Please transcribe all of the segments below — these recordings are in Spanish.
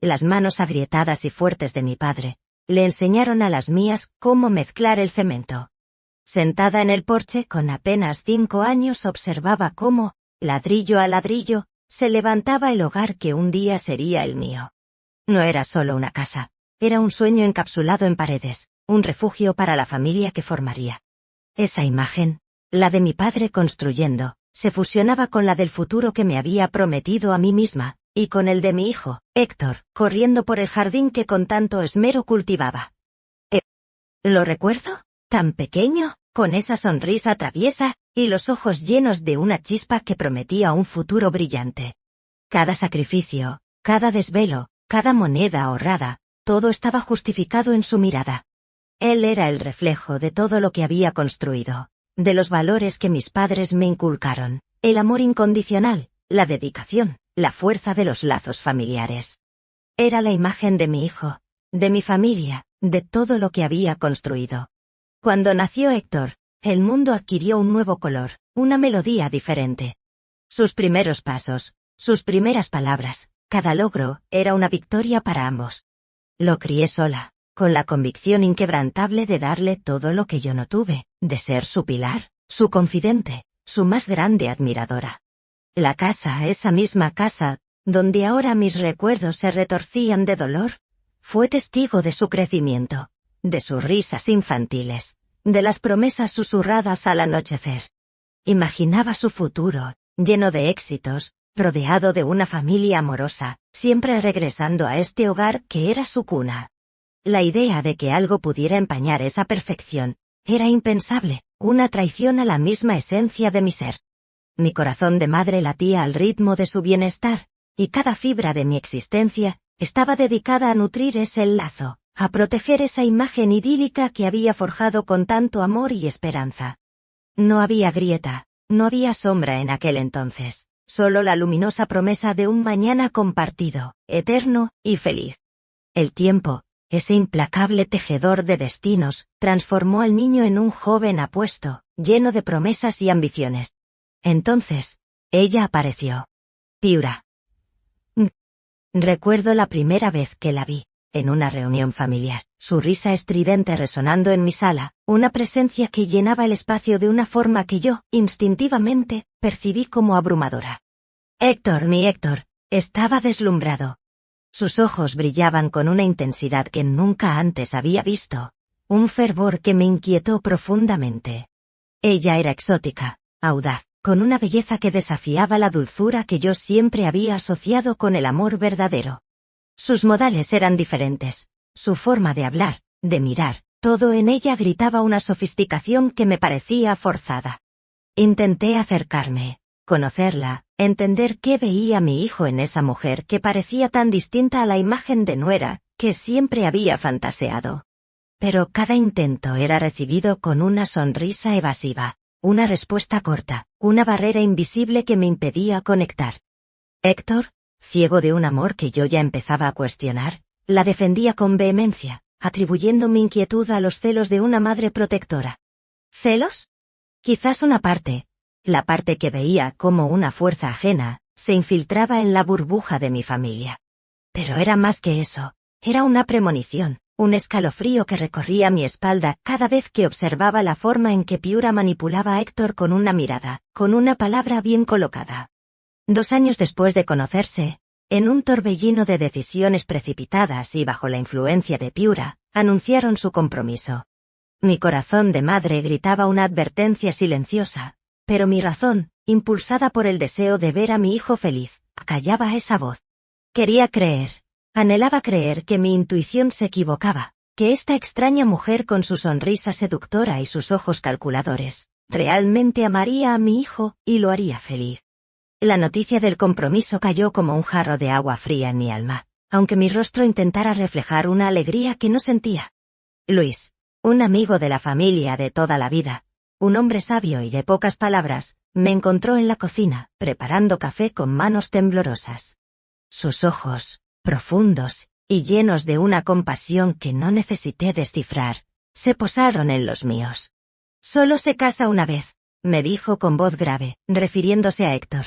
Las manos agrietadas y fuertes de mi padre le enseñaron a las mías cómo mezclar el cemento. Sentada en el porche con apenas 5 años observaba cómo, ladrillo a ladrillo, se levantaba el hogar que un día sería el mío. No era solo una casa, era un sueño encapsulado en paredes, un refugio para la familia que formaría. Esa imagen, la de mi padre construyendo, se fusionaba con la del futuro que me había prometido a mí misma, y con el de mi hijo, Héctor, corriendo por el jardín que con tanto esmero cultivaba. ¿Lo recuerdo? Tan pequeño, con esa sonrisa traviesa, y los ojos llenos de una chispa que prometía un futuro brillante. Cada sacrificio, cada desvelo, cada moneda ahorrada, todo estaba justificado en su mirada. Él era el reflejo de todo lo que había construido, de los valores que mis padres me inculcaron, el amor incondicional, la dedicación, la fuerza de los lazos familiares. Era la imagen de mi hijo, de mi familia, de todo lo que había construido. Cuando nació Héctor, el mundo adquirió un nuevo color, una melodía diferente. Sus primeros pasos, sus primeras palabras, cada logro, era una victoria para ambos. Lo crié sola, con la convicción inquebrantable de darle todo lo que yo no tuve, de ser su pilar, su confidente, su más grande admiradora. La casa, esa misma casa, donde ahora mis recuerdos se retorcían de dolor, fue testigo de su crecimiento, de sus risas infantiles, de las promesas susurradas al anochecer. Imaginaba su futuro, lleno de éxitos, rodeado de una familia amorosa, siempre regresando a este hogar que era su cuna. La idea de que algo pudiera empañar esa perfección era impensable, una traición a la misma esencia de mi ser. Mi corazón de madre latía al ritmo de su bienestar, y cada fibra de mi existencia estaba dedicada a nutrir ese lazo, a proteger esa imagen idílica que había forjado con tanto amor y esperanza. No había grieta, no había sombra en aquel entonces, solo la luminosa promesa de un mañana compartido, eterno y feliz. El tiempo, ese implacable tejedor de destinos, transformó al niño en un joven apuesto, lleno de promesas y ambiciones. Entonces, ella apareció. Piura. Recuerdo la primera vez que la vi, en una reunión familiar, su risa estridente resonando en mi sala, una presencia que llenaba el espacio de una forma que yo, instintivamente, percibí como abrumadora. Héctor, mi Héctor, estaba deslumbrado. Sus ojos brillaban con una intensidad que nunca antes había visto, un fervor que me inquietó profundamente. Ella era exótica, audaz, con una belleza que desafiaba la dulzura que yo siempre había asociado con el amor verdadero. Sus modales eran diferentes, su forma de hablar, de mirar, todo en ella gritaba una sofisticación que me parecía forzada. Intenté acercarme, conocerla, entender qué veía mi hijo en esa mujer que parecía tan distinta a la imagen de nuera, que siempre había fantaseado. Pero cada intento era recibido con una sonrisa evasiva, una respuesta corta, una barrera invisible que me impedía conectar. Héctor, ciego de un amor que yo ya empezaba a cuestionar, la defendía con vehemencia, atribuyendo mi inquietud a los celos de una madre protectora. ¿Celos? Quizás una parte, la parte que veía como una fuerza ajena, se infiltraba en la burbuja de mi familia. Pero era más que eso, era una premonición, un escalofrío que recorría mi espalda cada vez que observaba la forma en que Piura manipulaba a Héctor con una mirada, con una palabra bien colocada. 2 años después de conocerse, en un torbellino de decisiones precipitadas y bajo la influencia de Piura, anunciaron su compromiso. Mi corazón de madre gritaba una advertencia silenciosa, pero mi razón, impulsada por el deseo de ver a mi hijo feliz, callaba esa voz. Quería creer, anhelaba creer que mi intuición se equivocaba, que esta extraña mujer con su sonrisa seductora y sus ojos calculadores, realmente amaría a mi hijo y lo haría feliz. La noticia del compromiso cayó como un jarro de agua fría en mi alma, aunque mi rostro intentara reflejar una alegría que no sentía. Luis, un amigo de la familia de toda la vida, un hombre sabio y de pocas palabras, me encontró en la cocina, preparando café con manos temblorosas. Sus ojos, profundos y llenos de una compasión que no necesité descifrar, se posaron en los míos. Solo se casa una vez, me dijo con voz grave, refiriéndose a Héctor.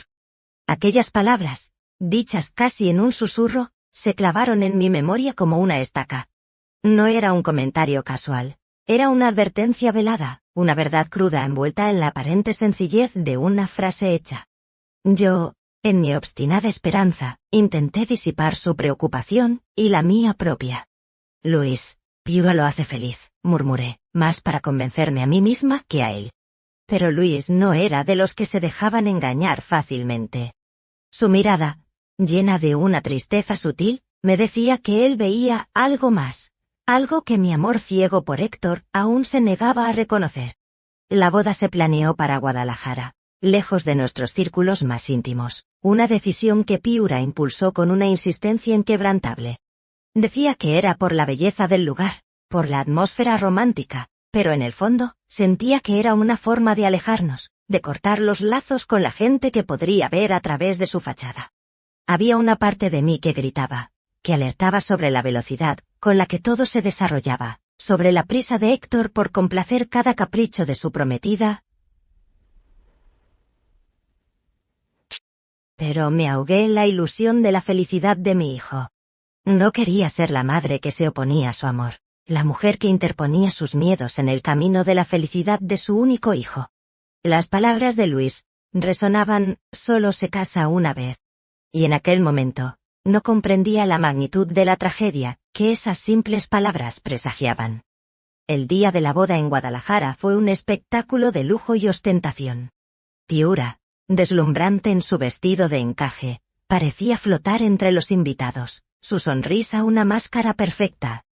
Aquellas palabras, dichas casi en un susurro, se clavaron en mi memoria como una estaca. No era un comentario casual. Era una advertencia velada, una verdad cruda envuelta en la aparente sencillez de una frase hecha. Yo, en mi obstinada esperanza, intenté disipar su preocupación, y la mía propia. Luis, Piura lo hace feliz, murmuré, más para convencerme a mí misma que a él. Pero Luis no era de los que se dejaban engañar fácilmente. Su mirada, llena de una tristeza sutil, me decía que él veía algo más, algo que mi amor ciego por Héctor aún se negaba a reconocer. La boda se planeó para Guadalajara, lejos de nuestros círculos más íntimos, una decisión que Piura impulsó con una insistencia inquebrantable. Decía que era por la belleza del lugar, por la atmósfera romántica, pero en el fondo, sentía que era una forma de alejarnos, de cortar los lazos con la gente que podría ver a través de su fachada. Había una parte de mí que gritaba, que alertaba sobre la velocidad con la que todo se desarrollaba, sobre la prisa de Héctor por complacer cada capricho de su prometida. Pero me ahogué en la ilusión de la felicidad de mi hijo. No quería ser la madre que se oponía a su amor, la mujer que interponía sus miedos en el camino de la felicidad de su único hijo. Las palabras de Luis resonaban: solo se casa una vez. Y en aquel momento, no comprendía la magnitud de la tragedia que esas simples palabras presagiaban. El día de la boda en Guadalajara fue un espectáculo de lujo y ostentación. Piura, deslumbrante en su vestido de encaje, parecía flotar entre los invitados, su sonrisa una máscara perfecta.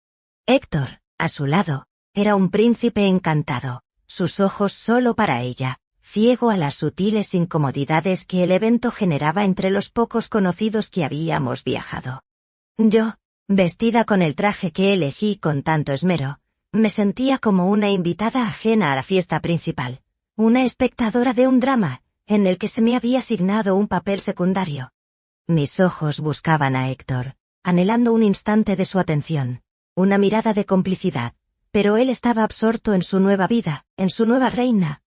Héctor, a su lado, era un príncipe encantado, sus ojos solo para ella, ciego a las sutiles incomodidades que el evento generaba entre los pocos conocidos que habíamos viajado. Yo, vestida con el traje que elegí con tanto esmero, me sentía como una invitada ajena a la fiesta principal, una espectadora de un drama, en el que se me había asignado un papel secundario. Mis ojos buscaban a Héctor, anhelando un instante de su atención, una mirada de complicidad, pero él estaba absorto en su nueva vida, en su nueva reina.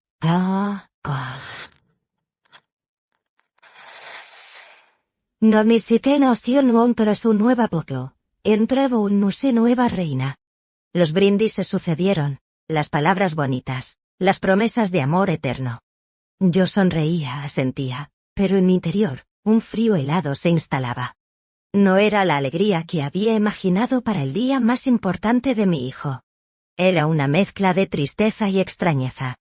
No mi siquiera noción entre su nueva boda, entrevo un su nueva reina. Los brindis se sucedieron, las palabras bonitas, las promesas de amor eterno. Yo sonreía, asentía, pero en mi interior, un frío helado se instalaba. No era la alegría que había imaginado para el día más importante de mi hijo. Era una mezcla de tristeza y extrañeza.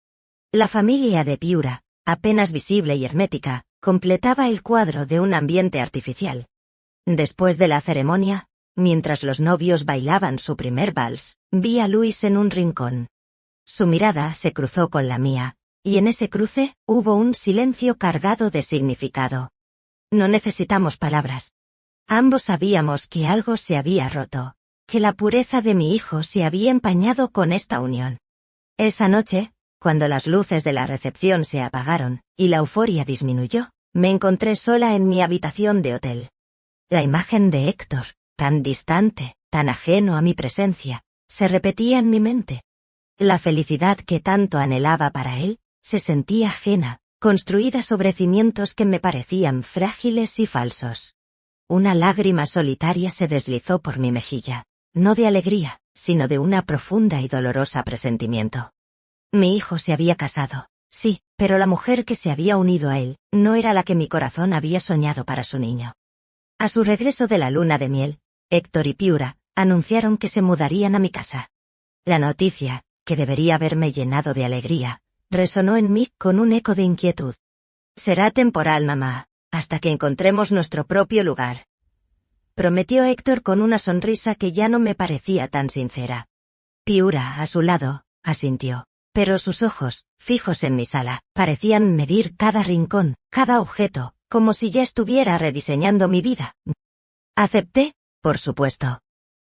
La familia de Piura, apenas visible y hermética, completaba el cuadro de un ambiente artificial. Después de la ceremonia, mientras los novios bailaban su primer vals, vi a Luis en un rincón. Su mirada se cruzó con la mía, y en ese cruce hubo un silencio cargado de significado. No necesitamos palabras. Ambos sabíamos que algo se había roto, que la pureza de mi hijo se había empañado con esta unión. Esa noche, cuando las luces de la recepción se apagaron, y la euforia disminuyó, me encontré sola en mi habitación de hotel. La imagen de Héctor, tan distante, tan ajeno a mi presencia, se repetía en mi mente. La felicidad que tanto anhelaba para él, se sentía ajena, construida sobre cimientos que me parecían frágiles y falsos. Una lágrima solitaria se deslizó por mi mejilla, no de alegría, sino de una profunda y dolorosa presentimiento. Mi hijo se había casado, sí, pero la mujer que se había unido a él, no era la que mi corazón había soñado para su niño. A su regreso de la luna de miel, Héctor y Piura anunciaron que se mudarían a mi casa. La noticia, que debería haberme llenado de alegría, resonó en mí con un eco de inquietud. Será temporal, mamá, hasta que encontremos nuestro propio lugar, prometió Héctor con una sonrisa que ya no me parecía tan sincera. Piura, a su lado, asintió, pero sus ojos, fijos en mi sala, parecían medir cada rincón, cada objeto, como si ya estuviera rediseñando mi vida. Acepté, por supuesto.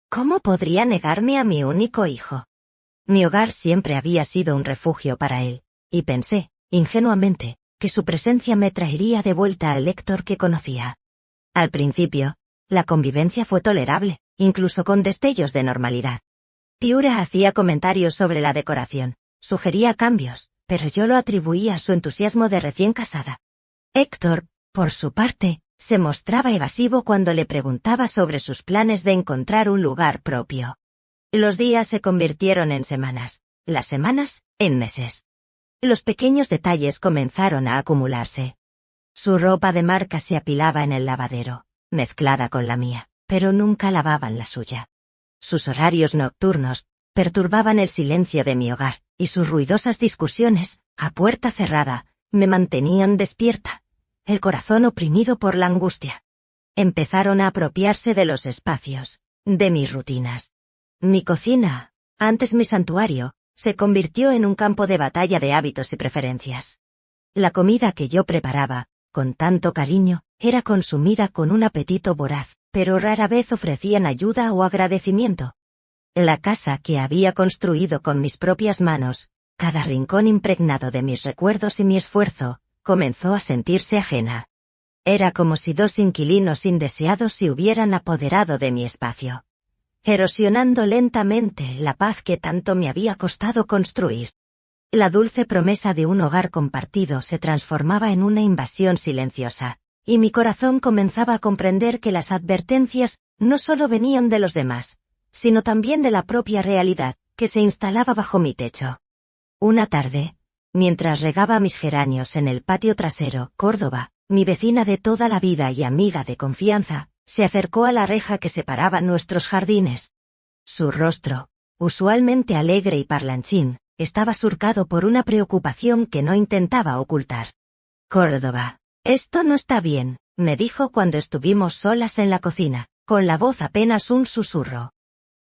¿Cómo podría negarme a mi único hijo? Mi hogar siempre había sido un refugio para él, y pensé, ingenuamente, que su presencia me traería de vuelta al Héctor que conocía. Al principio, la convivencia fue tolerable, incluso con destellos de normalidad. Piura hacía comentarios sobre la decoración, sugería cambios, pero yo lo atribuía a su entusiasmo de recién casada. Héctor, por su parte, se mostraba evasivo cuando le preguntaba sobre sus planes de encontrar un lugar propio. Los días se convirtieron en semanas, las semanas, en meses. Los pequeños detalles comenzaron a acumularse. Su ropa de marca se apilaba en el lavadero, mezclada con la mía, pero nunca lavaban la suya. Sus horarios nocturnos perturbaban el silencio de mi hogar, y sus ruidosas discusiones, a puerta cerrada, me mantenían despierta, el corazón oprimido por la angustia. Empezaron a apropiarse de los espacios, de mis rutinas. Mi cocina, antes mi santuario, se convirtió en un campo de batalla de hábitos y preferencias. La comida que yo preparaba, con tanto cariño, era consumida con un apetito voraz, pero rara vez ofrecían ayuda o agradecimiento. La casa que había construido con mis propias manos, cada rincón impregnado de mis recuerdos y mi esfuerzo, comenzó a sentirse ajena. Era como si dos inquilinos indeseados se hubieran apoderado de mi espacio, erosionando lentamente la paz que tanto me había costado construir. La dulce promesa de un hogar compartido se transformaba en una invasión silenciosa, y mi corazón comenzaba a comprender que las advertencias no solo venían de los demás, sino también de la propia realidad, que se instalaba bajo mi techo. Una tarde, mientras regaba mis geranios en el patio trasero, Córdoba, mi vecina de toda la vida y amiga de confianza, se acercó a la reja que separaba nuestros jardines. Su rostro, usualmente alegre y parlanchín, estaba surcado por una preocupación que no intentaba ocultar. «Córdoba, esto no está bien», me dijo cuando estuvimos solas en la cocina, con la voz apenas un susurro.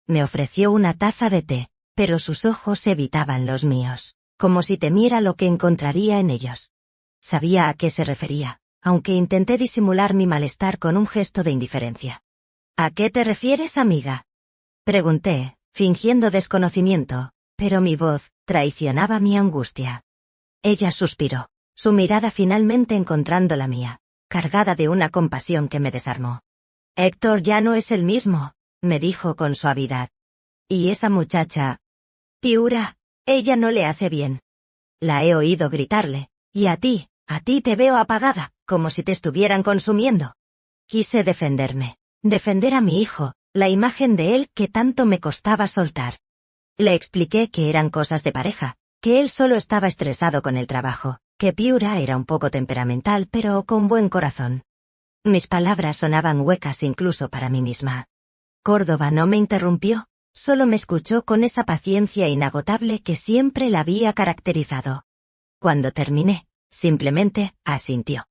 Me ofreció una taza de té, pero sus ojos evitaban los míos, como si temiera lo que encontraría en ellos. Sabía a qué se refería, aunque intenté disimular mi malestar con un gesto de indiferencia. «¿A qué te refieres, amiga?», pregunté, fingiendo desconocimiento, pero mi voz traicionaba mi angustia. Ella suspiró, su mirada finalmente encontrando la mía, cargada de una compasión que me desarmó. «Héctor ya no es el mismo», me dijo con suavidad. «Y esa muchacha, Piura, ella no le hace bien. La he oído gritarle, y a ti te veo apagada, como si te estuvieran consumiendo». Quise defenderme, defender a mi hijo, la imagen de él que tanto me costaba soltar. Le expliqué que eran cosas de pareja, que él solo estaba estresado con el trabajo, que Piura era un poco temperamental pero con buen corazón. Mis palabras sonaban huecas incluso para mí misma. Córdoba no me interrumpió, solo me escuchó con esa paciencia inagotable que siempre la había caracterizado. Cuando terminé, simplemente asintió.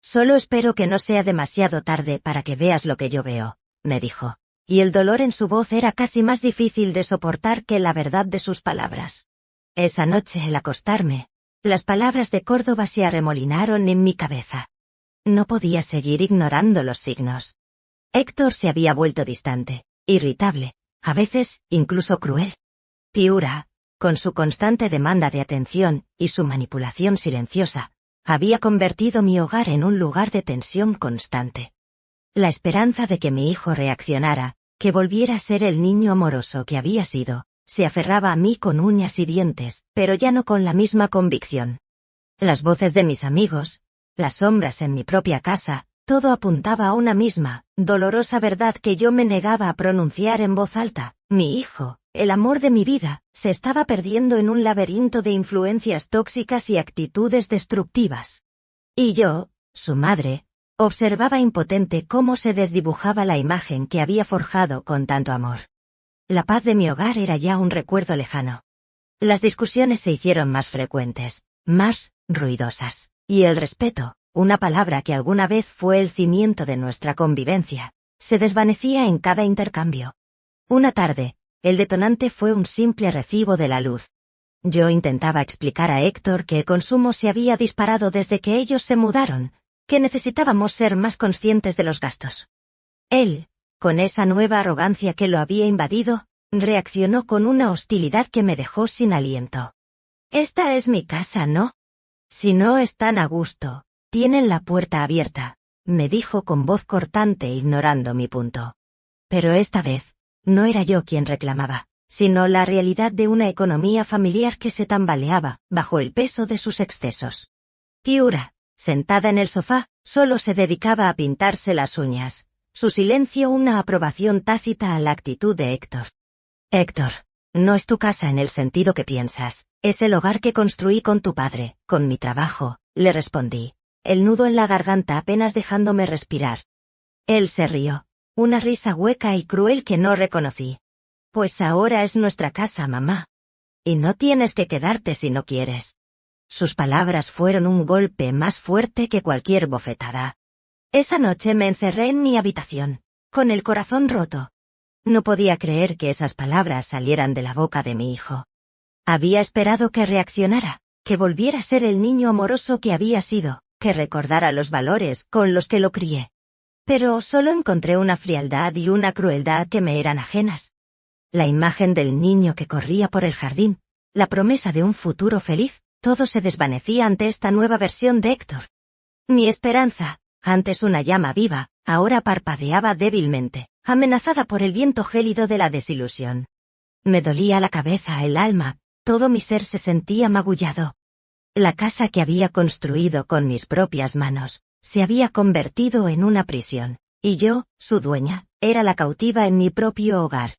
«Solo espero que no sea demasiado tarde para que veas lo que yo veo», me dijo, y el dolor en su voz era casi más difícil de soportar que la verdad de sus palabras. Esa noche al acostarme, las palabras de Córdoba se arremolinaron en mi cabeza. No podía seguir ignorando los signos. Héctor se había vuelto distante, irritable, a veces incluso cruel. Piura, con su constante demanda de atención y su manipulación silenciosa, había convertido mi hogar en un lugar de tensión constante. La esperanza de que mi hijo reaccionara, que volviera a ser el niño amoroso que había sido, se aferraba a mí con uñas y dientes, pero ya no con la misma convicción. Las voces de mis amigos, las sombras en mi propia casa, todo apuntaba a una misma, dolorosa verdad que yo me negaba a pronunciar en voz alta. Mi hijo, el amor de mi vida, se estaba perdiendo en un laberinto de influencias tóxicas y actitudes destructivas. Y yo, su madre, observaba impotente cómo se desdibujaba la imagen que había forjado con tanto amor. La paz de mi hogar era ya un recuerdo lejano. Las discusiones se hicieron más frecuentes, más ruidosas, y el respeto, una palabra que alguna vez fue el cimiento de nuestra convivencia, se desvanecía en cada intercambio. Una tarde, el detonante fue un simple recibo de la luz. Yo intentaba explicar a Héctor que el consumo se había disparado desde que ellos se mudaron, que necesitábamos ser más conscientes de los gastos. Él, con esa nueva arrogancia que lo había invadido, reaccionó con una hostilidad que me dejó sin aliento. «Esta es mi casa, ¿no? Si no están a gusto, tienen la puerta abierta», me dijo con voz cortante ignorando mi punto. Pero esta vez, no era yo quien reclamaba, sino la realidad de una economía familiar que se tambaleaba bajo el peso de sus excesos. Piura, sentada en el sofá, Solo se dedicaba a pintarse las uñas. Su silencio una aprobación tácita a la actitud de Héctor. Héctor, no es tu casa en el sentido que piensas, es el hogar que construí con tu padre, con mi trabajo, le respondí, el nudo en la garganta apenas dejándome respirar. Él se rió, una risa hueca y cruel que no reconocí. Pues ahora es nuestra casa, mamá. Y no tienes que quedarte si no quieres. Sus palabras fueron un golpe más fuerte que cualquier bofetada. Esa noche me encerré en mi habitación, con el corazón roto. No podía creer que esas palabras salieran de la boca de mi hijo. Había esperado que reaccionara, que volviera a ser el niño amoroso que había sido, que recordara los valores con los que lo crié. Pero solo encontré una frialdad y una crueldad que me eran ajenas. La imagen del niño que corría por el jardín, la promesa de un futuro feliz, todo se desvanecía ante esta nueva versión de Héctor. Mi esperanza, antes una llama viva, ahora parpadeaba débilmente, amenazada por el viento gélido de la desilusión. Me dolía la cabeza, el alma, todo mi ser se sentía magullado. La casa que había construido con mis propias manos, se había convertido en una prisión, y yo, su dueña, era la cautiva en mi propio hogar.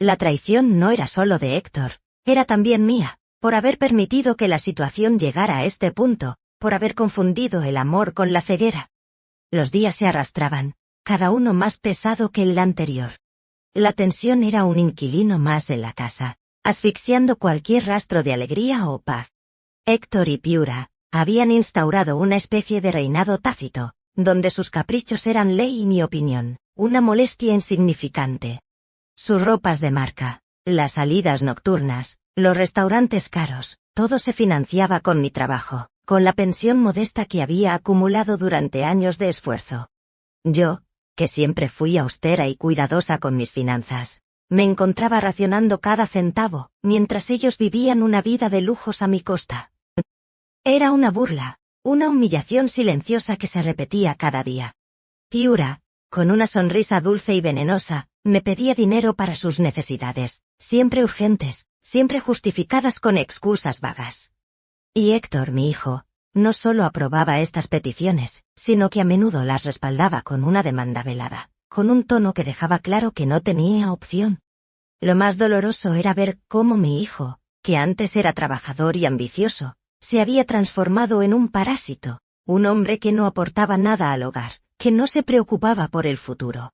La traición no era solo de Héctor, era también mía, por haber permitido que la situación llegara a este punto, por haber confundido el amor con la ceguera. Los días se arrastraban, cada uno más pesado que el anterior. La tensión era un inquilino más en la casa, asfixiando cualquier rastro de alegría o paz. Héctor y Piura habían instaurado una especie de reinado tácito, donde sus caprichos eran ley y mi opinión, una molestia insignificante. Sus ropas de marca, las salidas nocturnas, los restaurantes caros, todo se financiaba con mi trabajo, con la pensión modesta que había acumulado durante años de esfuerzo. Yo, que siempre fui austera y cuidadosa con mis finanzas, me encontraba racionando cada centavo, mientras ellos vivían una vida de lujos a mi costa. Era una burla, una humillación silenciosa que se repetía cada día. Piura, con una sonrisa dulce y venenosa, me pedía dinero para sus necesidades, siempre urgentes, siempre justificadas con excusas vagas. Y Héctor, mi hijo, no solo aprobaba estas peticiones, sino que a menudo las respaldaba con una demanda velada, con un tono que dejaba claro que no tenía opción. Lo más doloroso era ver cómo mi hijo, que antes era trabajador y ambicioso, se había transformado en un parásito, un hombre que no aportaba nada al hogar, que no se preocupaba por el futuro.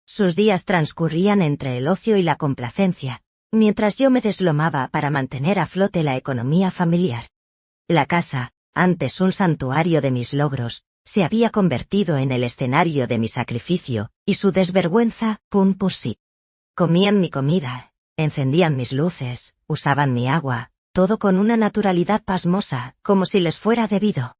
Sus días transcurrían entre el ocio y la complacencia, mientras yo me deslomaba para mantener a flote la economía familiar. La casa, antes un santuario de mis logros, se había convertido en el escenario de mi sacrificio, y su desvergüenza, un pussy. Comían mi comida, encendían mis luces, usaban mi agua, todo con una naturalidad pasmosa, como si les fuera debido.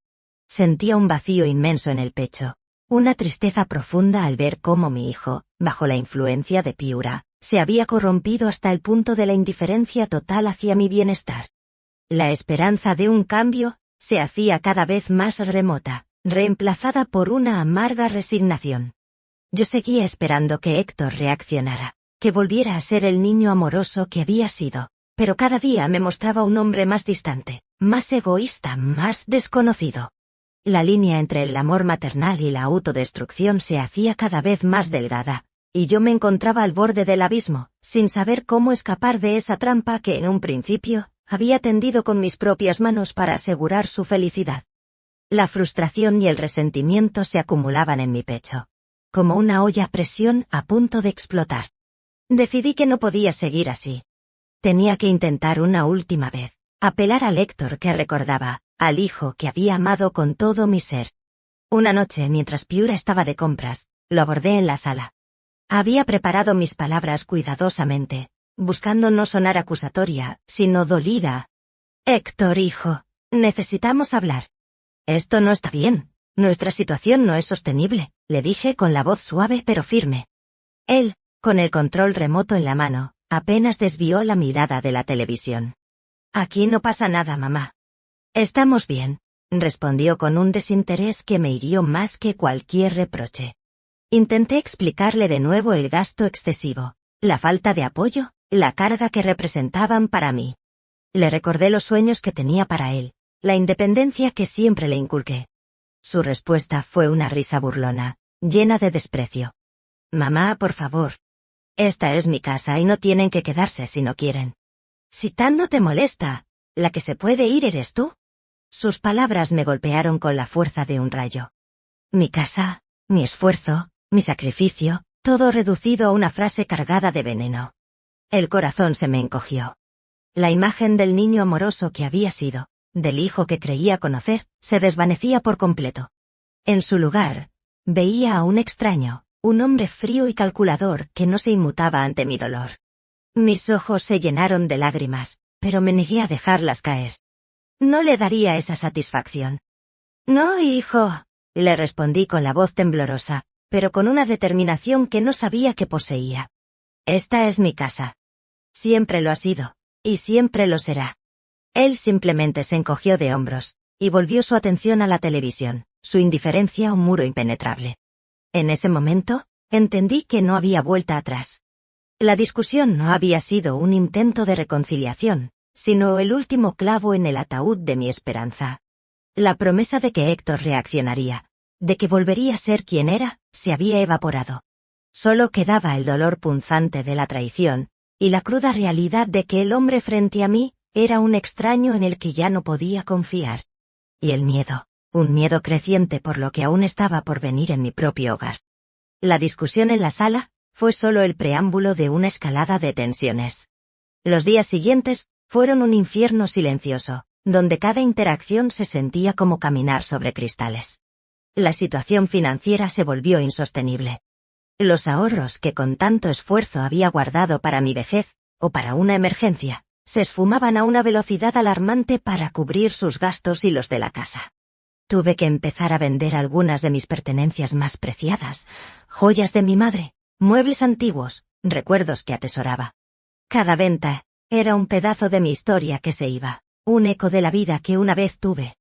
Sentía un vacío inmenso en el pecho, una tristeza profunda al ver cómo mi hijo, bajo la influencia de Piura, se había corrompido hasta el punto de la indiferencia total hacia mi bienestar. La esperanza de un cambio se hacía cada vez más remota, reemplazada por una amarga resignación. Yo seguía esperando que Héctor reaccionara, que volviera a ser el niño amoroso que había sido, pero cada día me mostraba un hombre más distante, más egoísta, más desconocido. La línea entre el amor maternal y la autodestrucción se hacía cada vez más delgada, y yo me encontraba al borde del abismo, sin saber cómo escapar de esa trampa que en un principio había tendido con mis propias manos para asegurar su felicidad. La frustración y el resentimiento se acumulaban en mi pecho, como una olla a presión a punto de explotar. Decidí que no podía seguir así. Tenía que intentar una última vez, apelar al Héctor que recordaba, al hijo que había amado con todo mi ser. Una noche, mientras Piura estaba de compras, lo abordé en la sala. Había preparado mis palabras cuidadosamente, buscando no sonar acusatoria, sino dolida. Héctor, hijo, necesitamos hablar. Esto no está bien, nuestra situación no es sostenible, le dije con la voz suave pero firme. Él, con el control remoto en la mano, apenas desvió la mirada de la televisión. Aquí no pasa nada, mamá. Estamos bien, respondió con un desinterés que me hirió más que cualquier reproche. Intenté explicarle de nuevo el gasto excesivo, la falta de apoyo, la carga que representaban para mí. Le recordé los sueños que tenía para él, la independencia que siempre le inculqué. Su respuesta fue una risa burlona, llena de desprecio. Mamá, por favor. Esta es mi casa y no tienen que quedarse si no quieren. Si tanto te molesta, la que se puede ir eres tú. Sus palabras me golpearon con la fuerza de un rayo. Mi casa, mi esfuerzo, mi sacrificio, todo reducido a una frase cargada de veneno. El corazón se me encogió. La imagen del niño amoroso que había sido, del hijo que creía conocer, se desvanecía por completo. En su lugar, veía a un extraño, un hombre frío y calculador que no se inmutaba ante mi dolor. Mis ojos se llenaron de lágrimas, pero me negué a dejarlas caer. No le daría esa satisfacción. No, hijo, le respondí con la voz temblorosa, pero con una determinación que no sabía que poseía. Esta es mi casa. Siempre lo ha sido, y siempre lo será. Él simplemente se encogió de hombros, y volvió su atención a la televisión, su indiferencia un muro impenetrable. En ese momento, entendí que no había vuelta atrás. La discusión no había sido un intento de reconciliación, sino el último clavo en el ataúd de mi esperanza. La promesa de que Héctor reaccionaría, de que volvería a ser quien era, se había evaporado. Solo quedaba el dolor punzante de la traición, y la cruda realidad de que el hombre frente a mí era un extraño en el que ya no podía confiar. Y el miedo, un miedo creciente por lo que aún estaba por venir en mi propio hogar. La discusión en la sala fue solo el preámbulo de una escalada de tensiones. Los días siguientes fueron un infierno silencioso, donde cada interacción se sentía como caminar sobre cristales. La situación financiera se volvió insostenible. Los ahorros que con tanto esfuerzo había guardado para mi vejez, o para una emergencia, se esfumaban a una velocidad alarmante para cubrir sus gastos y los de la casa. Tuve que empezar a vender algunas de mis pertenencias más preciadas, joyas de mi madre, muebles antiguos, recuerdos que atesoraba. Cada venta era un pedazo de mi historia que se iba, un eco de la vida que una vez tuve.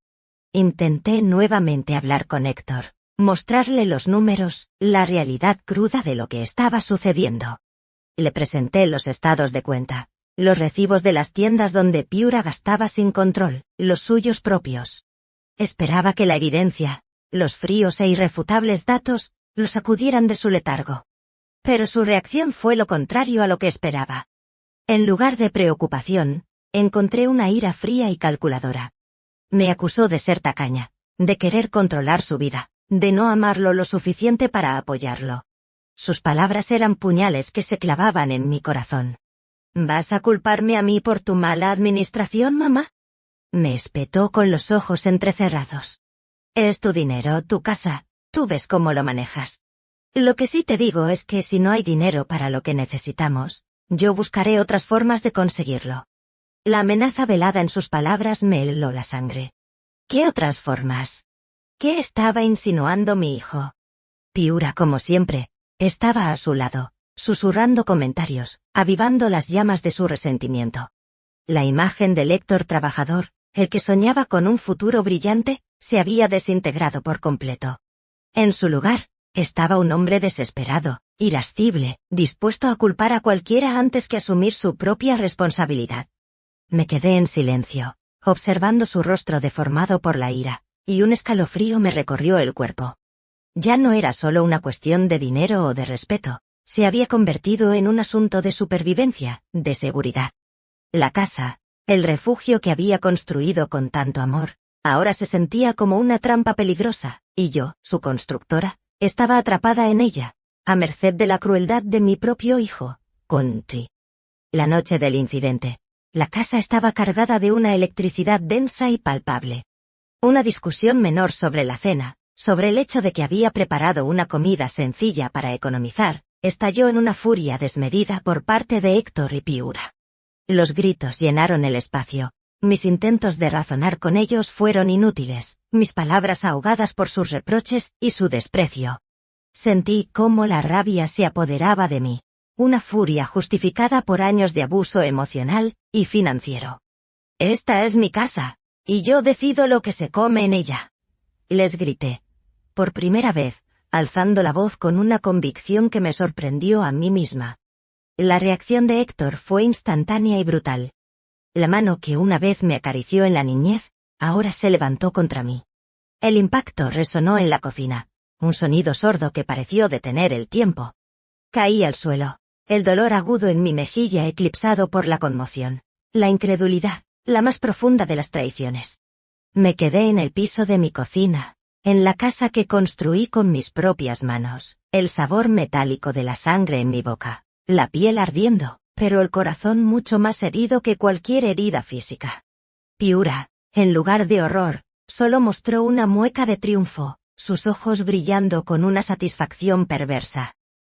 Intenté nuevamente hablar con Héctor, mostrarle los números, la realidad cruda de lo que estaba sucediendo. Le presenté los estados de cuenta, los recibos de las tiendas donde Piura gastaba sin control, los suyos propios. Esperaba que la evidencia, los fríos e irrefutables datos, lo sacudieran de su letargo. Pero su reacción fue lo contrario a lo que esperaba. En lugar de preocupación, encontré una ira fría y calculadora. Me acusó de ser tacaña, de querer controlar su vida, de no amarlo lo suficiente para apoyarlo. Sus palabras eran puñales que se clavaban en mi corazón. ¿Vas a culparme a mí por tu mala administración, mamá? Me espetó con los ojos entrecerrados. Es tu dinero, tu casa, tú ves cómo lo manejas. Lo que sí te digo es que si no hay dinero para lo que necesitamos, yo buscaré otras formas de conseguirlo. La amenaza velada en sus palabras me heló la sangre. ¿Qué otras formas? ¿Qué estaba insinuando mi hijo? Piura, como siempre, estaba a su lado, susurrando comentarios, avivando las llamas de su resentimiento. La imagen del Héctor trabajador, el que soñaba con un futuro brillante, se había desintegrado por completo. En su lugar, estaba un hombre desesperado, irascible, dispuesto a culpar a cualquiera antes que asumir su propia responsabilidad. Me quedé en silencio, observando su rostro deformado por la ira, y un escalofrío me recorrió el cuerpo. Ya no era solo una cuestión de dinero o de respeto, se había convertido en un asunto de supervivencia, de seguridad. La casa, el refugio que había construido con tanto amor, ahora se sentía como una trampa peligrosa, y yo, su constructora, estaba atrapada en ella, a merced de la crueldad de mi propio hijo, Conti. La noche del incidente, la casa estaba cargada de una electricidad densa y palpable. Una discusión menor sobre la cena, sobre el hecho de que había preparado una comida sencilla para economizar, estalló en una furia desmedida por parte de Héctor y Piura. Los gritos llenaron el espacio, mis intentos de razonar con ellos fueron inútiles, mis palabras ahogadas por sus reproches y su desprecio. Sentí cómo la rabia se apoderaba de mí, una furia justificada por años de abuso emocional y financiero. Esta es mi casa, y yo decido lo que se come en ella. Les grité. Por primera vez, alzando la voz con una convicción que me sorprendió a mí misma. La reacción de Héctor fue instantánea y brutal. La mano que una vez me acarició en la niñez, ahora se levantó contra mí. El impacto resonó en la cocina, un sonido sordo que pareció detener el tiempo. Caí al suelo, el dolor agudo en mi mejilla eclipsado por la conmoción, la incredulidad, la más profunda de las traiciones. Me quedé en el piso de mi cocina, en la casa que construí con mis propias manos, el sabor metálico de la sangre en mi boca, la piel ardiendo, pero el corazón mucho más herido que cualquier herida física. Piura, en lugar de horror, solo mostró una mueca de triunfo, sus ojos brillando con una satisfacción perversa.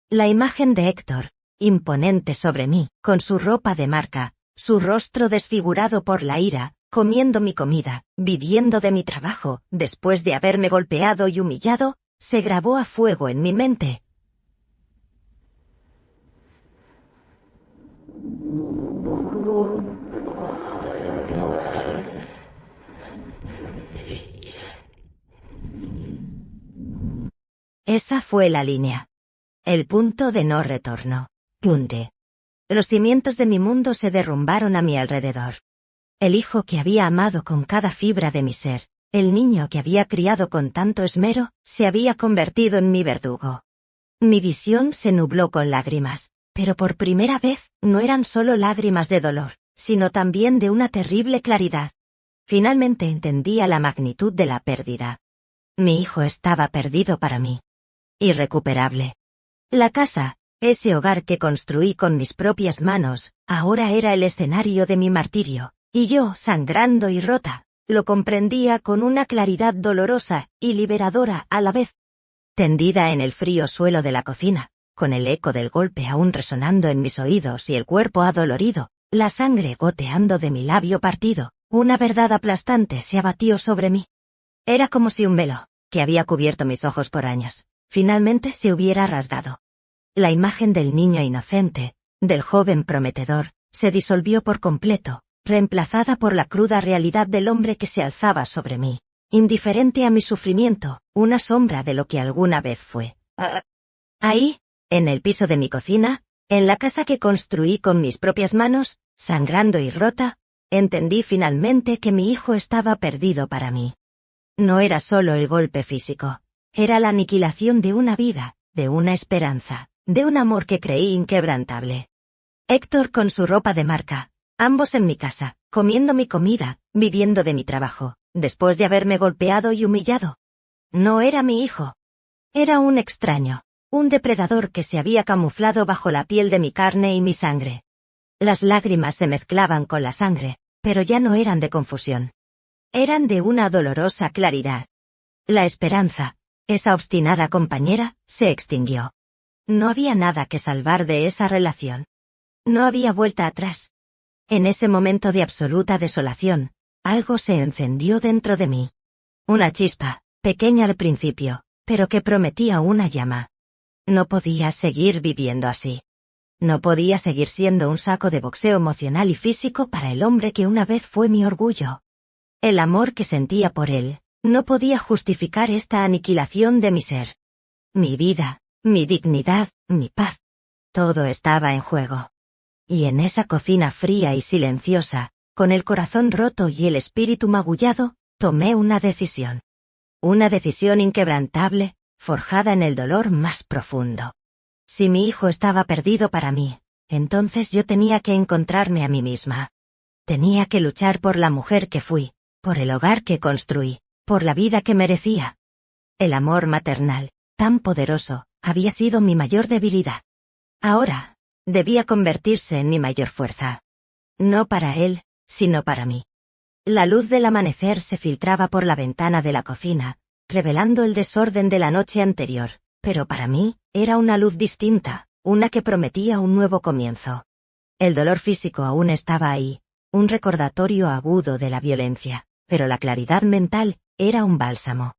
La imagen de Héctor, imponente sobre mí, con su ropa de marca, su rostro desfigurado por la ira, comiendo mi comida, viviendo de mi trabajo, después de haberme golpeado y humillado, se grabó a fuego en mi mente. Esa fue la línea. El punto de no retorno. Punte. Los cimientos de mi mundo se derrumbaron a mi alrededor. El hijo que había amado con cada fibra de mi ser, el niño que había criado con tanto esmero, se había convertido en mi verdugo. Mi visión se nubló con lágrimas, pero por primera vez no eran solo lágrimas de dolor, sino también de una terrible claridad. Finalmente entendía la magnitud de la pérdida. Mi hijo estaba perdido para mí. Irrecuperable. La casa, ese hogar que construí con mis propias manos, ahora era el escenario de mi martirio, y yo, sangrando y rota, lo comprendía con una claridad dolorosa y liberadora a la vez. Tendida en el frío suelo de la cocina, con el eco del golpe aún resonando en mis oídos y el cuerpo adolorido, la sangre goteando de mi labio partido, una verdad aplastante se abatió sobre mí. Era como si un velo, que había cubierto mis ojos por años, finalmente se hubiera rasgado. La imagen del niño inocente, del joven prometedor, se disolvió por completo, reemplazada por la cruda realidad del hombre que se alzaba sobre mí, indiferente a mi sufrimiento, una sombra de lo que alguna vez fue. Ahí, en el piso de mi cocina, en la casa que construí con mis propias manos, sangrando y rota, entendí finalmente que mi hijo estaba perdido para mí. No era solo el golpe físico, era la aniquilación de una vida, de una esperanza, de un amor que creí inquebrantable. Héctor con su ropa de marca, ambos en mi casa, comiendo mi comida, viviendo de mi trabajo, después de haberme golpeado y humillado. No era mi hijo. Era un extraño, un depredador que se había camuflado bajo la piel de mi carne y mi sangre. Las lágrimas se mezclaban con la sangre, pero ya no eran de confusión. Eran de una dolorosa claridad. La esperanza, esa obstinada compañera, se extinguió. No había nada que salvar de esa relación. No había vuelta atrás. En ese momento de absoluta desolación, algo se encendió dentro de mí. Una chispa, pequeña al principio, pero que prometía una llama. No podía seguir viviendo así. No podía seguir siendo un saco de boxeo emocional y físico para el hombre que una vez fue mi orgullo. El amor que sentía por él, no podía justificar esta aniquilación de mi ser. Mi vida, mi dignidad, mi paz. Todo estaba en juego. Y en esa cocina fría y silenciosa, con el corazón roto y el espíritu magullado, tomé una decisión. Una decisión inquebrantable, forjada en el dolor más profundo. Si mi hijo estaba perdido para mí, entonces yo tenía que encontrarme a mí misma. Tenía que luchar por la mujer que fui, por el hogar que construí, por la vida que merecía. El amor maternal, tan poderoso, había sido mi mayor debilidad. Ahora, debía convertirse en mi mayor fuerza. No para él, sino para mí. La luz del amanecer se filtraba por la ventana de la cocina, revelando el desorden de la noche anterior, pero para mí, era una luz distinta, una que prometía un nuevo comienzo. El dolor físico aún estaba ahí, un recordatorio agudo de la violencia, pero la claridad mental era un bálsamo.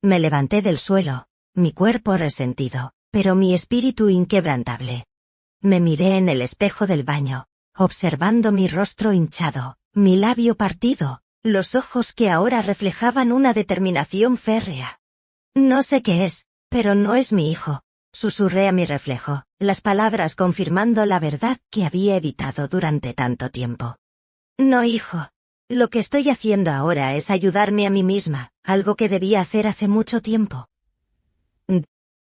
Me levanté del suelo, mi cuerpo resentido, pero mi espíritu inquebrantable. Me miré en el espejo del baño, observando mi rostro hinchado, mi labio partido, los ojos que ahora reflejaban una determinación férrea. No sé qué es, pero no es mi hijo, susurré a mi reflejo, las palabras confirmando la verdad que había evitado durante tanto tiempo. No, hijo. Lo que estoy haciendo ahora es ayudarme a mí misma, algo que debía hacer hace mucho tiempo.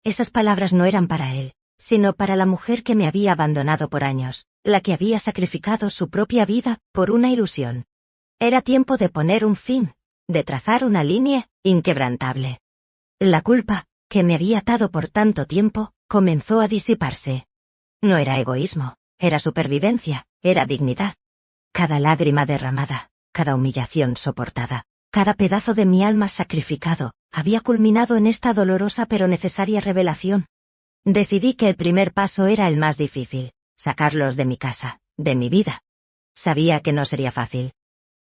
Esas palabras no eran para él, sino para la mujer que me había abandonado por años, la que había sacrificado su propia vida por una ilusión. Era tiempo de poner un fin, de trazar una línea inquebrantable. La culpa, que me había atado por tanto tiempo, comenzó a disiparse. No era egoísmo, era supervivencia, era dignidad. Cada lágrima derramada, cada humillación soportada, cada pedazo de mi alma sacrificado, había culminado en esta dolorosa pero necesaria revelación. Decidí que el primer paso era el más difícil, sacarlos de mi casa, de mi vida. Sabía que no sería fácil.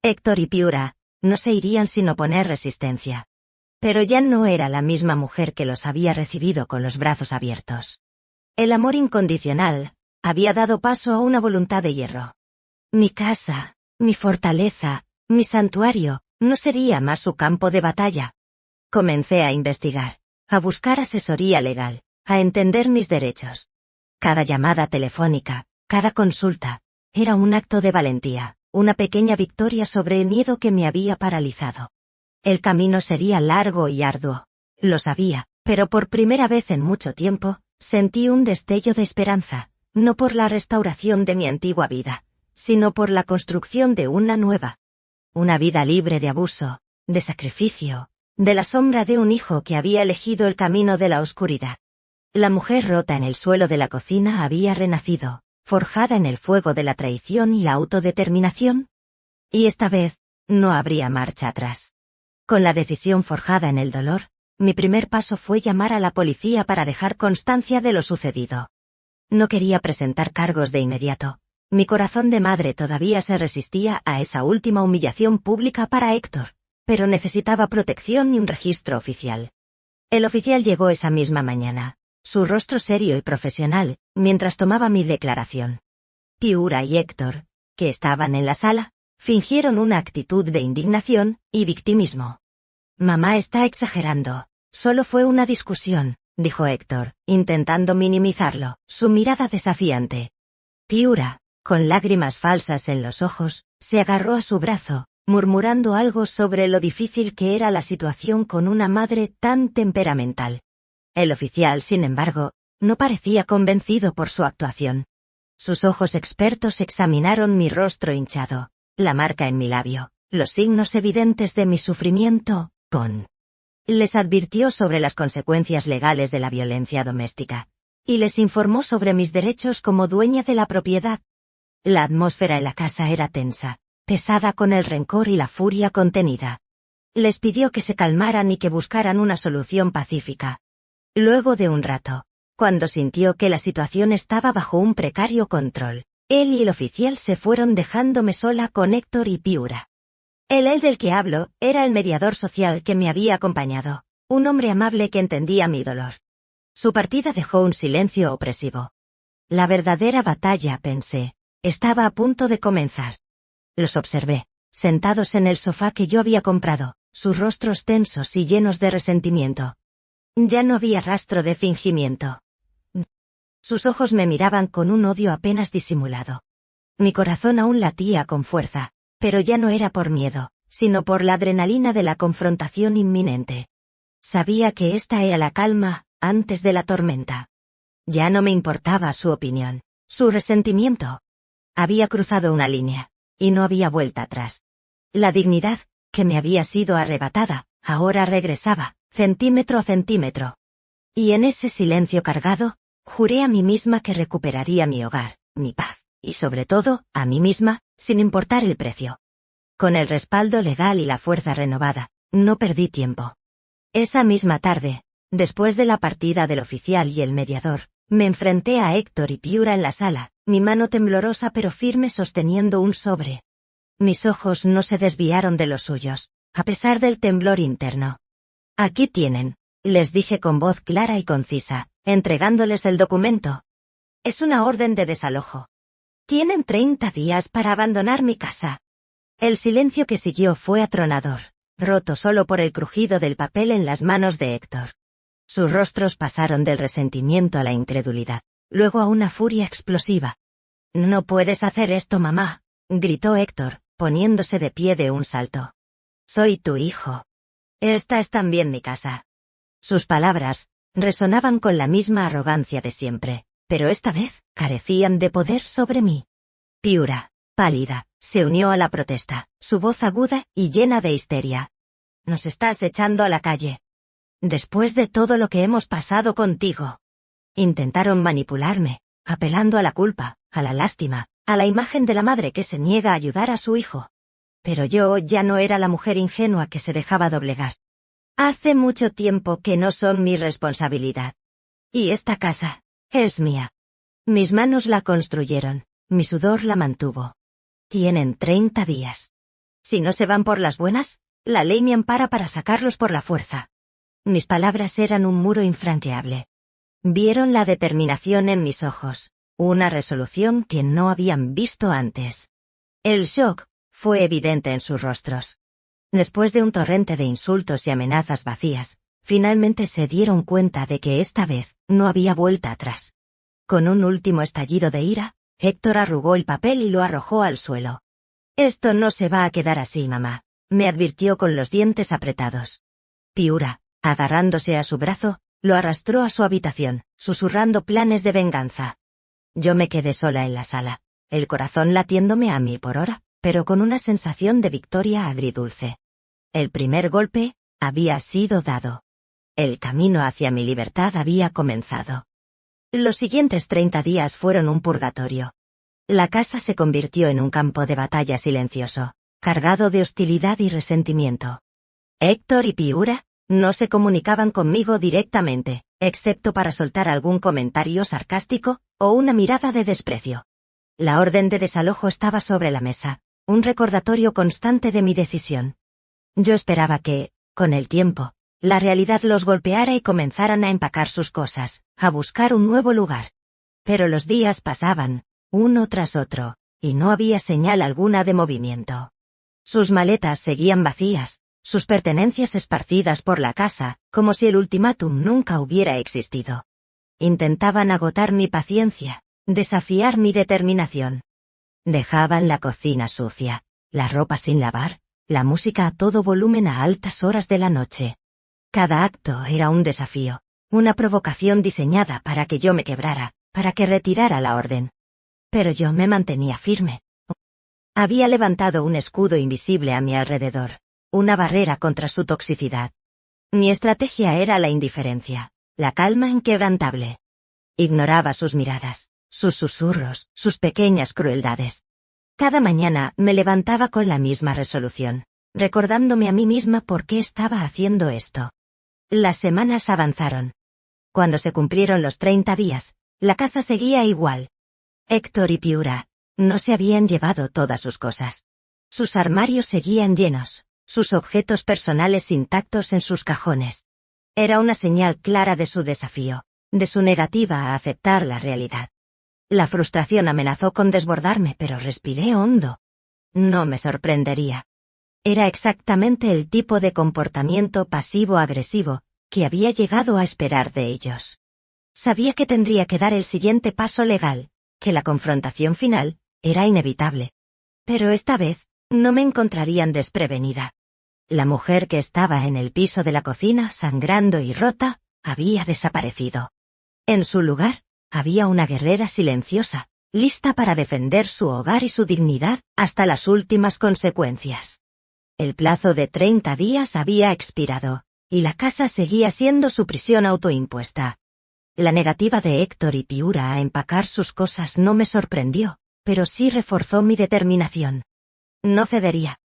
Héctor y Piura no se irían sin oponer resistencia. Pero ya no era la misma mujer que los había recibido con los brazos abiertos. El amor incondicional había dado paso a una voluntad de hierro. Mi casa, mi fortaleza, mi santuario, no sería más su campo de batalla. Comencé a investigar, a buscar asesoría legal, a entender mis derechos. Cada llamada telefónica, cada consulta, era un acto de valentía, una pequeña victoria sobre el miedo que me había paralizado. El camino sería largo y arduo, lo sabía, pero por primera vez en mucho tiempo, sentí un destello de esperanza, no por la restauración de mi antigua vida, sino por la construcción de una nueva. Una vida libre de abuso, de sacrificio, de la sombra de un hijo que había elegido el camino de la oscuridad. La mujer rota en el suelo de la cocina había renacido, forjada en el fuego de la traición y la autodeterminación. Y esta vez, no habría marcha atrás. Con la decisión forjada en el dolor, mi primer paso fue llamar a la policía para dejar constancia de lo sucedido. No quería presentar cargos de inmediato. Mi corazón de madre todavía se resistía a esa última humillación pública para Héctor, pero necesitaba protección y un registro oficial. El oficial llegó esa misma mañana, su rostro serio y profesional, mientras tomaba mi declaración. Piura y Héctor, que estaban en la sala, fingieron una actitud de indignación y victimismo. Mamá está exagerando, solo fue una discusión, dijo Héctor, intentando minimizarlo, su mirada desafiante. Piura, con lágrimas falsas en los ojos, se agarró a su brazo, murmurando algo sobre lo difícil que era la situación con una madre tan temperamental. El oficial, sin embargo, no parecía convencido por su actuación. Sus ojos expertos examinaron mi rostro hinchado, la marca en mi labio, los signos evidentes de mi sufrimiento, les advirtió sobre las consecuencias legales de la violencia doméstica, y les informó sobre mis derechos como dueña de la propiedad. La atmósfera en la casa era tensa, pesada con el rencor y la furia contenida. Les pidió que se calmaran y que buscaran una solución pacífica. Luego de un rato, cuando sintió que la situación estaba bajo un precario control, él y el oficial se fueron dejándome sola con Héctor y Piura. Él del que hablo, era el mediador social que me había acompañado, un hombre amable que entendía mi dolor. Su partida dejó un silencio opresivo. La verdadera batalla, pensé, estaba a punto de comenzar. Los observé, sentados en el sofá que yo había comprado, sus rostros tensos y llenos de resentimiento. Ya no había rastro de fingimiento. Sus ojos me miraban con un odio apenas disimulado. Mi corazón aún latía con fuerza, pero ya no era por miedo, sino por la adrenalina de la confrontación inminente. Sabía que esta era la calma, antes de la tormenta. Ya no me importaba su opinión, su resentimiento. Había cruzado una línea, y no había vuelta atrás. La dignidad, que me había sido arrebatada, ahora regresaba, centímetro a centímetro. Y en ese silencio cargado, juré a mí misma que recuperaría mi hogar, mi paz, y sobre todo, a mí misma, sin importar el precio. Con el respaldo legal y la fuerza renovada, no perdí tiempo. Esa misma tarde, después de la partida del oficial y el mediador, me enfrenté a Héctor y Piura en la sala, mi mano temblorosa pero firme sosteniendo un sobre. Mis ojos no se desviaron de los suyos, a pesar del temblor interno. Aquí tienen, les dije con voz clara y concisa, entregándoles el documento. Es una orden de desalojo. Tienen 30 días para abandonar mi casa. El silencio que siguió fue atronador, roto solo por el crujido del papel en las manos de Héctor. Sus rostros pasaron del resentimiento a la incredulidad, luego a una furia explosiva. «No puedes hacer esto, mamá», gritó Héctor, poniéndose de pie de un salto. Soy tu hijo. Esta es también mi casa. Sus palabras resonaban con la misma arrogancia de siempre, pero esta vez carecían de poder sobre mí. Piura, pálida, se unió a la protesta, su voz aguda y llena de histeria. Nos estás echando a la calle. Después de todo lo que hemos pasado contigo. Intentaron manipularme, apelando a la culpa, a la lástima, a la imagen de la madre que se niega a ayudar a su hijo. Pero yo ya no era la mujer ingenua que se dejaba doblegar. Hace mucho tiempo que no son mi responsabilidad. Y esta casa es mía. Mis manos la construyeron, mi sudor la mantuvo. Tienen 30 días. Si no se van por las buenas, la ley me ampara para sacarlos por la fuerza. Mis palabras eran un muro infranqueable. Vieron la determinación en mis ojos, una resolución que no habían visto antes. El shock fue evidente en sus rostros. Después de un torrente de insultos y amenazas vacías, finalmente se dieron cuenta de que esta vez no había vuelta atrás. Con un último estallido de ira, Héctor arrugó el papel y lo arrojó al suelo. Esto no se va a quedar así, mamá, me advirtió con los dientes apretados. Piura, agarrándose a su brazo, lo arrastró a su habitación, susurrando planes de venganza. Yo me quedé sola en la sala, el corazón latiéndome a 1000 por hora, pero con una sensación de victoria agridulce. El primer golpe había sido dado. El camino hacia mi libertad había comenzado. Los siguientes 30 días fueron un purgatorio. La casa se convirtió en un campo de batalla silencioso, cargado de hostilidad y resentimiento. Héctor y Piura no se comunicaban conmigo directamente, excepto para soltar algún comentario sarcástico o una mirada de desprecio. La orden de desalojo estaba sobre la mesa, un recordatorio constante de mi decisión. Yo esperaba que, con el tiempo, la realidad los golpeara y comenzaran a empacar sus cosas, a buscar un nuevo lugar. Pero los días pasaban, uno tras otro, y no había señal alguna de movimiento. Sus maletas seguían vacías, sus pertenencias esparcidas por la casa, como si el ultimátum nunca hubiera existido. Intentaban agotar mi paciencia, desafiar mi determinación. Dejaban la cocina sucia, la ropa sin lavar, la música a todo volumen a altas horas de la noche. Cada acto era un desafío, una provocación diseñada para que yo me quebrara, para que retirara la orden. Pero yo me mantenía firme. Había levantado un escudo invisible a mi alrededor, una barrera contra su toxicidad. Mi estrategia era la indiferencia, la calma inquebrantable. Ignoraba sus miradas, sus susurros, sus pequeñas crueldades. Cada mañana me levantaba con la misma resolución, recordándome a mí misma por qué estaba haciendo esto. Las semanas avanzaron. Cuando se cumplieron los 30 días, la casa seguía igual. Héctor y Piura no se habían llevado todas sus cosas. Sus armarios seguían llenos, sus objetos personales intactos en sus cajones. Era una señal clara de su desafío, de su negativa a aceptar la realidad. La frustración amenazó con desbordarme, pero respiré hondo. No me sorprendería. Era exactamente el tipo de comportamiento pasivo-agresivo que había llegado a esperar de ellos. Sabía que tendría que dar el siguiente paso legal, que la confrontación final era inevitable. Pero esta vez no me encontrarían desprevenida. La mujer que estaba en el piso de la cocina, sangrando y rota, había desaparecido. En su lugar, había una guerrera silenciosa, lista para defender su hogar y su dignidad hasta las últimas consecuencias. El plazo de 30 días había expirado, y la casa seguía siendo su prisión autoimpuesta. La negativa de Héctor y Piura a empacar sus cosas no me sorprendió, pero sí reforzó mi determinación. No cedería.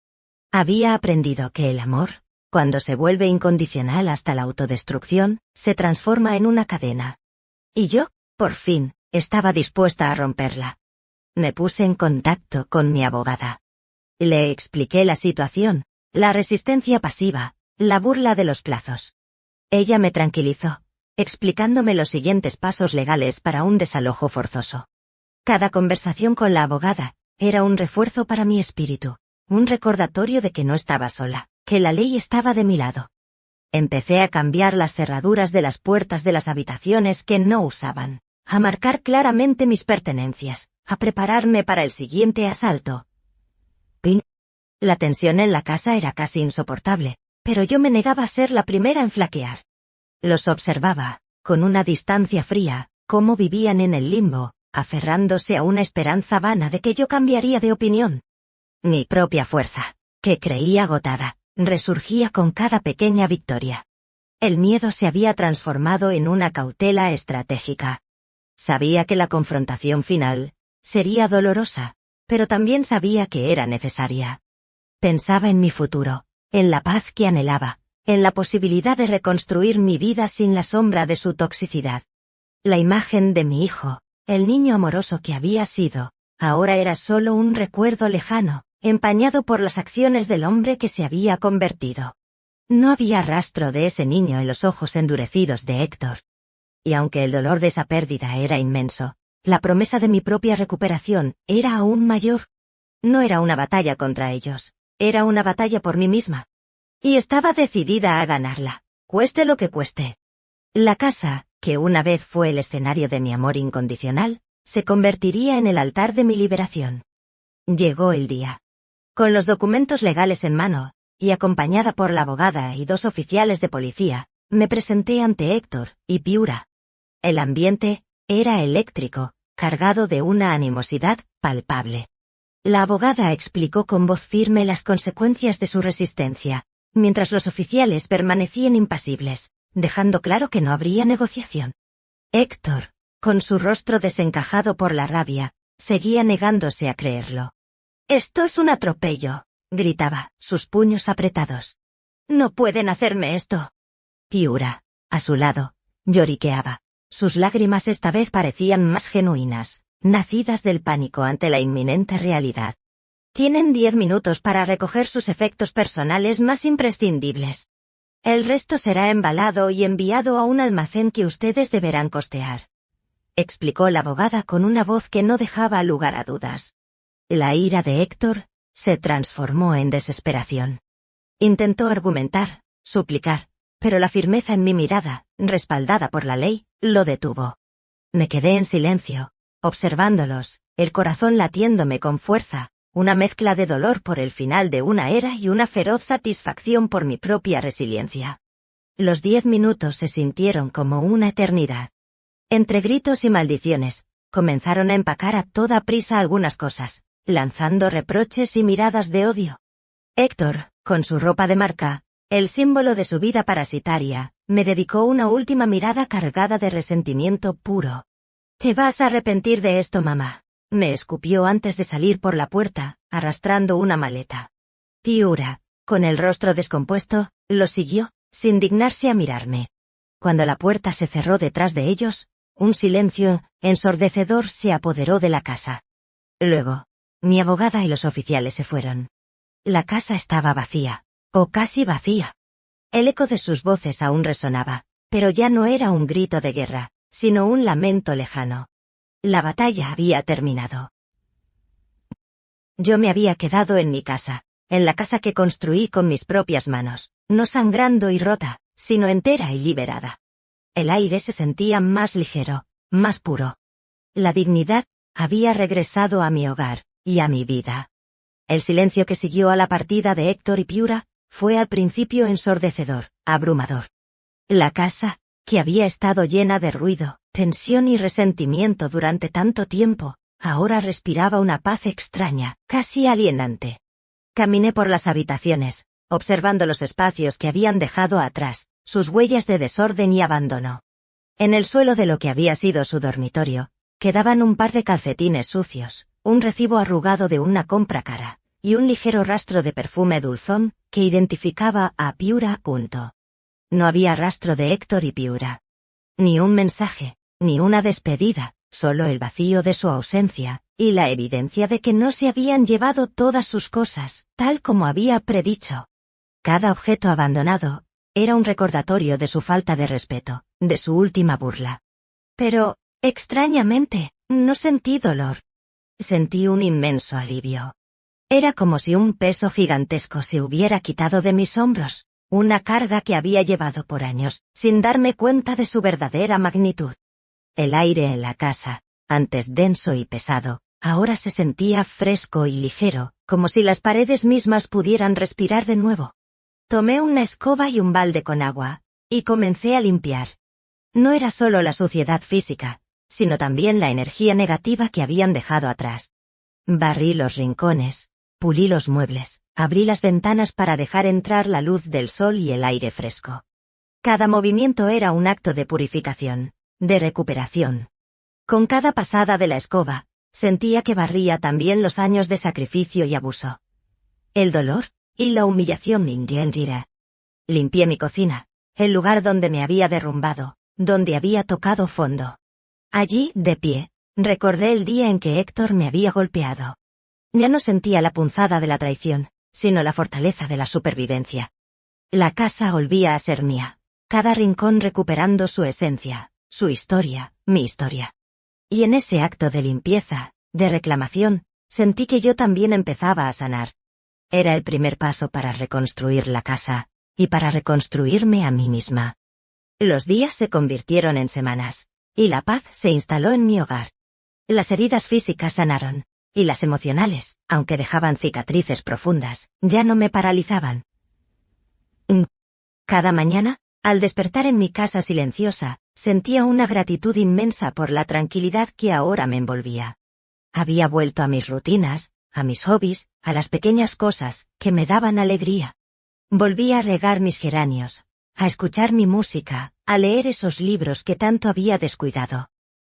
Había aprendido que el amor, cuando se vuelve incondicional hasta la autodestrucción, se transforma en una cadena. Y yo, por fin, estaba dispuesta a romperla. Me puse en contacto con mi abogada. Le expliqué la situación, la resistencia pasiva, la burla de los plazos. Ella me tranquilizó, explicándome los siguientes pasos legales para un desalojo forzoso. Cada conversación con la abogada era un refuerzo para mi espíritu, un recordatorio de que no estaba sola, que la ley estaba de mi lado. Empecé a cambiar las cerraduras de las puertas de las habitaciones que no usaban, a marcar claramente mis pertenencias, a prepararme para el siguiente asalto. La tensión en la casa era casi insoportable, pero yo me negaba a ser la primera en flaquear. Los observaba, con una distancia fría, cómo vivían en el limbo, aferrándose a una esperanza vana de que yo cambiaría de opinión. Mi propia fuerza, que creía agotada, resurgía con cada pequeña victoria. El miedo se había transformado en una cautela estratégica. Sabía que la confrontación final sería dolorosa, pero también sabía que era necesaria. Pensaba en mi futuro, en la paz que anhelaba, en la posibilidad de reconstruir mi vida sin la sombra de su toxicidad. La imagen de mi hijo, el niño amoroso que había sido, ahora era solo un recuerdo lejano, empañado por las acciones del hombre que se había convertido. No había rastro de ese niño en los ojos endurecidos de Héctor. Y aunque el dolor de esa pérdida era inmenso, la promesa de mi propia recuperación era aún mayor. No era una batalla contra ellos, era una batalla por mí misma. Y estaba decidida a ganarla, cueste lo que cueste. La casa, que una vez fue el escenario de mi amor incondicional, se convertiría en el altar de mi liberación. Llegó el día. Con los documentos legales en mano, y acompañada por la abogada y 2 oficiales de policía, me presenté ante Héctor y Piura. El ambiente era eléctrico, cargado de una animosidad palpable. La abogada explicó con voz firme las consecuencias de su resistencia, mientras los oficiales permanecían impasibles, dejando claro que no habría negociación. Héctor, con su rostro desencajado por la rabia, seguía negándose a creerlo. «Esto es un atropello», gritaba, sus puños apretados. «No pueden hacerme esto». Piura, a su lado, lloriqueaba. Sus lágrimas esta vez parecían más genuinas, nacidas del pánico ante la inminente realidad. «Tienen 10 minutos para recoger sus efectos personales más imprescindibles. El resto será embalado y enviado a un almacén que ustedes deberán costear», explicó la abogada con una voz que no dejaba lugar a dudas. La ira de Héctor se transformó en desesperación. Intentó argumentar, suplicar, pero la firmeza en mi mirada, respaldada por la ley, lo detuvo. Me quedé en silencio, observándolos, el corazón latiéndome con fuerza, una mezcla de dolor por el final de una era y una feroz satisfacción por mi propia resiliencia. Los 10 minutos se sintieron como una eternidad. Entre gritos y maldiciones, comenzaron a empacar a toda prisa algunas cosas, lanzando reproches y miradas de odio. Héctor, con su ropa de marca, el símbolo de su vida parasitaria, me dedicó una última mirada cargada de resentimiento puro. «Te vas a arrepentir de esto, mamá», me escupió antes de salir por la puerta, arrastrando una maleta. Piura, con el rostro descompuesto, lo siguió, sin dignarse a mirarme. Cuando la puerta se cerró detrás de ellos, un silencio ensordecedor se apoderó de la casa. Luego, mi abogada y los oficiales se fueron. La casa estaba vacía, o casi vacía. El eco de sus voces aún resonaba, pero ya no era un grito de guerra, sino un lamento lejano. La batalla había terminado. Yo me había quedado en mi casa, en la casa que construí con mis propias manos, no sangrando y rota, sino entera y liberada. El aire se sentía más ligero, más puro. La dignidad había regresado a mi hogar, y a mi vida. El silencio que siguió a la partida de Héctor y Piura, fue al principio ensordecedor, abrumador. La casa, que había estado llena de ruido, tensión y resentimiento durante tanto tiempo, ahora respiraba una paz extraña, casi alienante. Caminé por las habitaciones, observando los espacios que habían dejado atrás, sus huellas de desorden y abandono. En el suelo de lo que había sido su dormitorio, quedaban un par de calcetines sucios, un recibo arrugado de una compra cara, y un ligero rastro de perfume dulzón, que identificaba a Piura. No había rastro de Héctor y Piura. Ni un mensaje, ni una despedida, solo el vacío de su ausencia, y la evidencia de que no se habían llevado todas sus cosas, tal como había predicho. Cada objeto abandonado era un recordatorio de su falta de respeto, de su última burla. Pero, extrañamente, no sentí dolor. Sentí un inmenso alivio. Era como si un peso gigantesco se hubiera quitado de mis hombros, una carga que había llevado por años, sin darme cuenta de su verdadera magnitud. El aire en la casa, antes denso y pesado, ahora se sentía fresco y ligero, como si las paredes mismas pudieran respirar de nuevo. Tomé una escoba y un balde con agua, y comencé a limpiar. No era solo la suciedad física, sino también la energía negativa que habían dejado atrás. Barrí los rincones, pulí los muebles, abrí las ventanas para dejar entrar la luz del sol y el aire fresco. Cada movimiento era un acto de purificación, de recuperación. Con cada pasada de la escoba, sentía que barría también los años de sacrificio y abuso. El dolor y la humillación indígena. Limpié mi cocina, el lugar donde me había derrumbado, donde había tocado fondo. Allí, de pie, recordé el día en que Héctor me había golpeado. Ya no sentía la punzada de la traición, sino la fortaleza de la supervivencia. La casa volvía a ser mía, cada rincón recuperando su esencia, su historia, mi historia. Y en ese acto de limpieza, de reclamación, sentí que yo también empezaba a sanar. Era el primer paso para reconstruir la casa, y para reconstruirme a mí misma. Los días se convirtieron en semanas, y la paz se instaló en mi hogar. Las heridas físicas sanaron, y las emocionales, aunque dejaban cicatrices profundas, ya no me paralizaban. Cada mañana, al despertar en mi casa silenciosa, sentía una gratitud inmensa por la tranquilidad que ahora me envolvía. Había vuelto a mis rutinas, a mis hobbies, a las pequeñas cosas que me daban alegría. Volví a regar mis geranios, a escuchar mi música, a leer esos libros que tanto había descuidado.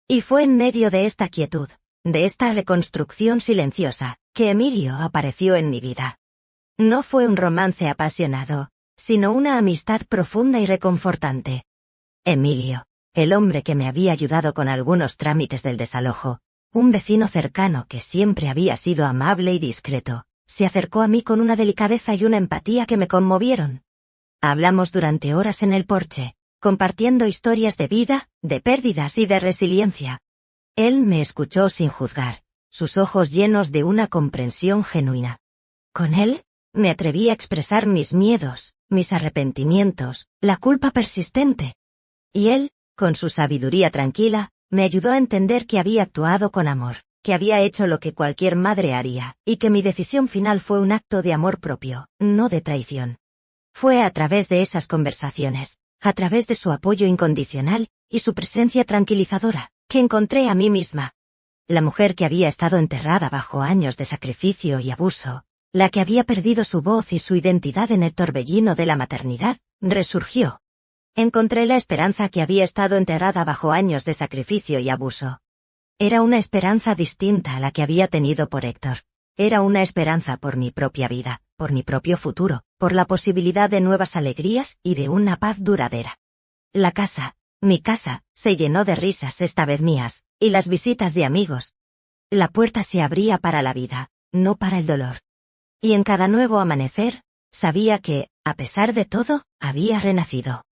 Y fue en medio de esta quietud, de esta reconstrucción silenciosa, que Emilio apareció en mi vida. No fue un romance apasionado, sino una amistad profunda y reconfortante. Emilio, el hombre que me había ayudado con algunos trámites del desalojo, un vecino cercano que siempre había sido amable y discreto, se acercó a mí con una delicadeza y una empatía que me conmovieron. Hablamos durante horas en el porche, compartiendo historias de vida, de pérdidas y de resiliencia. Él me escuchó sin juzgar, sus ojos llenos de una comprensión genuina. Con él, me atreví a expresar mis miedos, mis arrepentimientos, la culpa persistente. Y él, con su sabiduría tranquila, me ayudó a entender que había actuado con amor, que había hecho lo que cualquier madre haría, y que mi decisión final fue un acto de amor propio, no de traición. Fue a través de esas conversaciones, a través de su apoyo incondicional, y su presencia tranquilizadora, que encontré a mí misma. La mujer que había estado enterrada bajo años de sacrificio y abuso, la que había perdido su voz y su identidad en el torbellino de la maternidad, resurgió. Encontré la esperanza que había estado enterrada bajo años de sacrificio y abuso. Era una esperanza distinta a la que había tenido por Héctor. Era una esperanza por mi propia vida, por mi propio futuro, por la posibilidad de nuevas alegrías y de una paz duradera. La casa, mi casa, se llenó de risas esta vez mías, y las visitas de amigos. La puerta se abría para la vida, no para el dolor. Y en cada nuevo amanecer, sabía que, a pesar de todo, había renacido.